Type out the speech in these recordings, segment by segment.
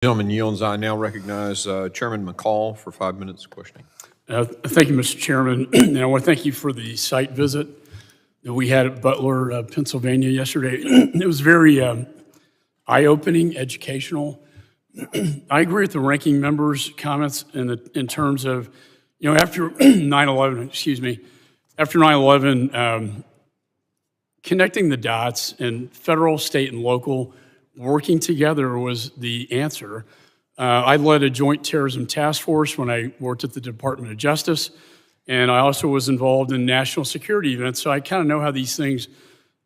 Gentleman yields. I now recognize Chairman McCaul for 5 minutes questioning. Thank you, Mr. Chairman. And I want to thank you for the site visit that we had at Butler, Pennsylvania yesterday. It was very eye-opening, educational. I agree with the ranking member's comments in terms of, after 9/11, after 9/11, connecting the dots and federal, state, and local working together was the answer. I led a joint terrorism task force when I worked at the Department of Justice, and I also was involved in national security events, so I kind of know how these things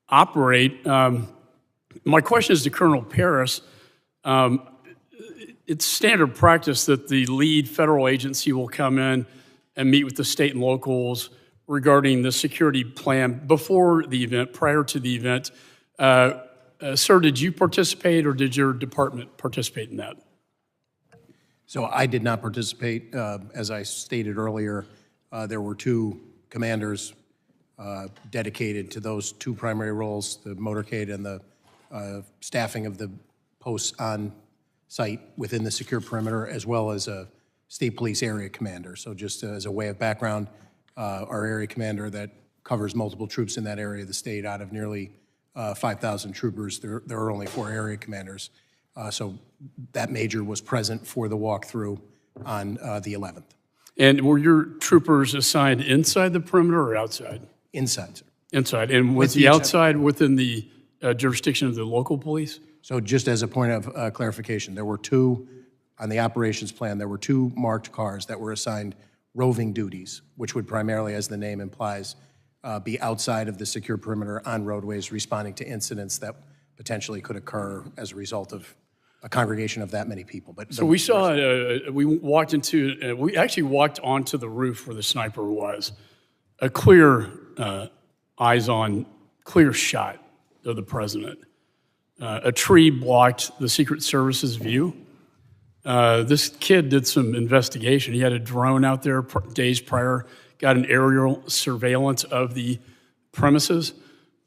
operate. My question is to Colonel Paris. It's standard practice that the lead federal agency will come in and meet with the state and locals regarding the security plan before the event, prior to the event. Sir, did you participate or did your department participate in that? So I did not participate. As I stated earlier, there were two commanders dedicated to those two primary roles, the motorcade and the staffing of the posts on site within the secure perimeter, as well as a state police area commander. So just as a way of background, our area commander that covers multiple troops in that area of the state out of nearly 5,000 troopers. There are only 4 area commanders. So that major was present for the walkthrough on the 11th. And were your troopers assigned inside the perimeter or outside? Inside, sir. Inside. And was the outside within the jurisdiction of the local police? So just as a point of clarification, there were 2, on the operations plan, there were 2 marked cars that were assigned roving duties, which would primarily, as the name implies, be outside of the secure perimeter on roadways responding to incidents that potentially could occur as a result of a congregation of that many people. But so we saw, we actually walked onto the roof where the sniper was. A clear, eyes-on, clear shot of the president. A tree blocked the Secret Service's view. This kid did some investigation. He had a drone out there days prior, got an aerial surveillance of the premises,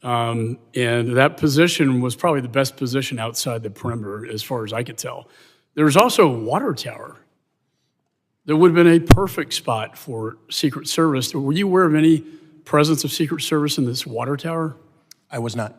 and that position was probably the best position outside the perimeter as far as I could tell. There was also a water tower that would have been a perfect spot for Secret Service. Were you aware of any presence of Secret Service in this water tower? I was not.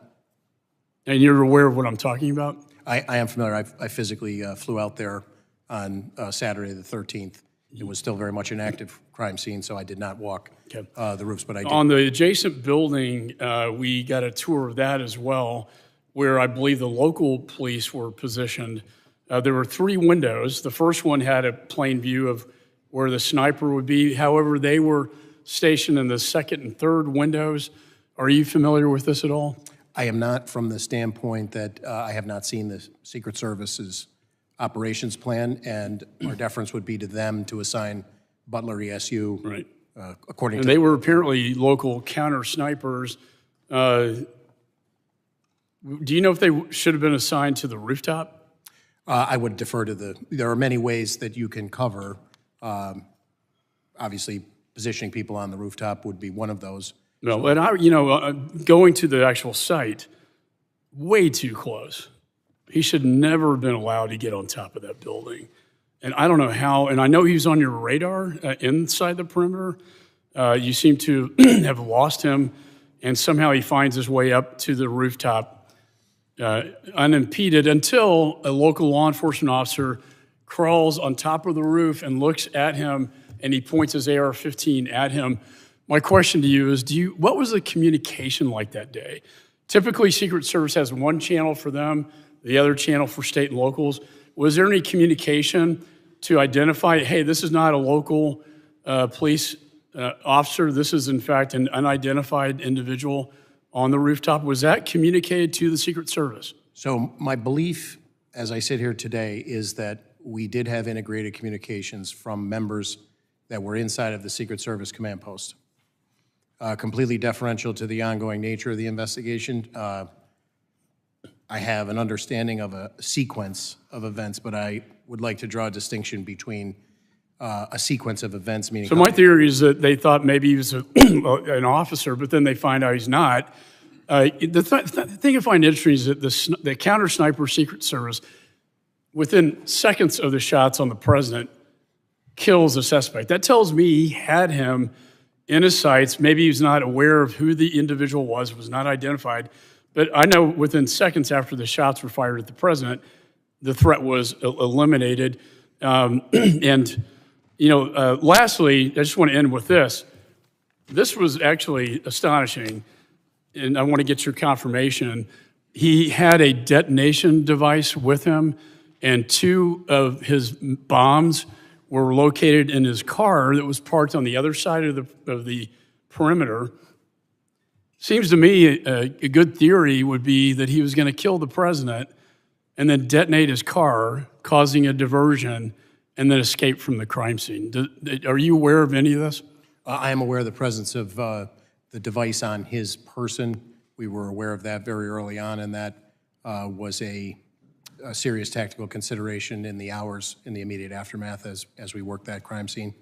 And you're aware of what I'm talking about? I am familiar. I physically flew out there on Saturday the 13th. It was still very much an active crime scene, so I did not walk the roofs, but I did. On the adjacent building, we got a tour of that as well, where I believe the local police were positioned. There were 3 windows. The first one had a plain view of where the sniper would be. However, they were stationed in the second and third windows. Are you familiar with this at all? I am not, from the standpoint that I have not seen the Secret Service's operations plan, and our deference would be to them to assign Butler ESU right. According and to. They were apparently local counter snipers. Do you know if they should have been assigned to the rooftop? I would defer to there are many ways that you can cover. Obviously, positioning people on the rooftop would be one of those. No, and going to the actual site, way too close. He should never have been allowed to get on top of that building. And I don't know how, and I know he was on your radar inside the perimeter. You seem to have lost him, and somehow he finds his way up to the rooftop unimpeded until a local law enforcement officer crawls on top of the roof and looks at him, and he points his AR-15 at him. My question to you is, what was the communication like that day? Typically, Secret Service has one channel for them, the other channel for state and locals. Was there any communication to identify, hey, this is not a local police officer, this is in fact an unidentified individual on the rooftop? Was that communicated to the Secret Service? So my belief, as I sit here today, is that we did have integrated communications from members that were inside of the Secret Service command post. Completely deferential to the ongoing nature of the investigation. I have an understanding of a sequence of events, but I would like to draw a distinction between a sequence of events, meaning... So my theory is that they thought maybe he was an officer, but then they find out he's not. The thing I find interesting is that the counter-sniper Secret Service within seconds of the shots on the president, kills the suspect. That tells me he had him in his sights. Maybe he was not aware of who the individual was not identified. But I know within seconds after the shots were fired at the president, the threat was eliminated. And, lastly, I just want to end with this. This was actually astonishing, and I want to get your confirmation. He had a detonation device with him, and 2 of his bombs were located in his car that was parked on the other side of the perimeter. Seems to me a good theory would be that he was going to kill the president and then detonate his car, causing a diversion, and then escape from the crime scene. Are you aware of any of this? I am aware of the presence of the device on his person. We were aware of that very early on, and that was a serious tactical consideration in the hours in the immediate aftermath as we worked that crime scene.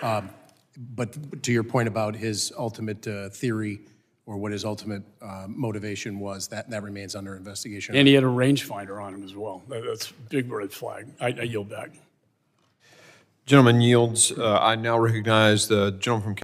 But to your point about his ultimate theory or what his ultimate motivation was, that remains under investigation. And he had a rangefinder on him as well. That's a big red flag. I yield back. Gentleman yields. I now recognize the gentleman from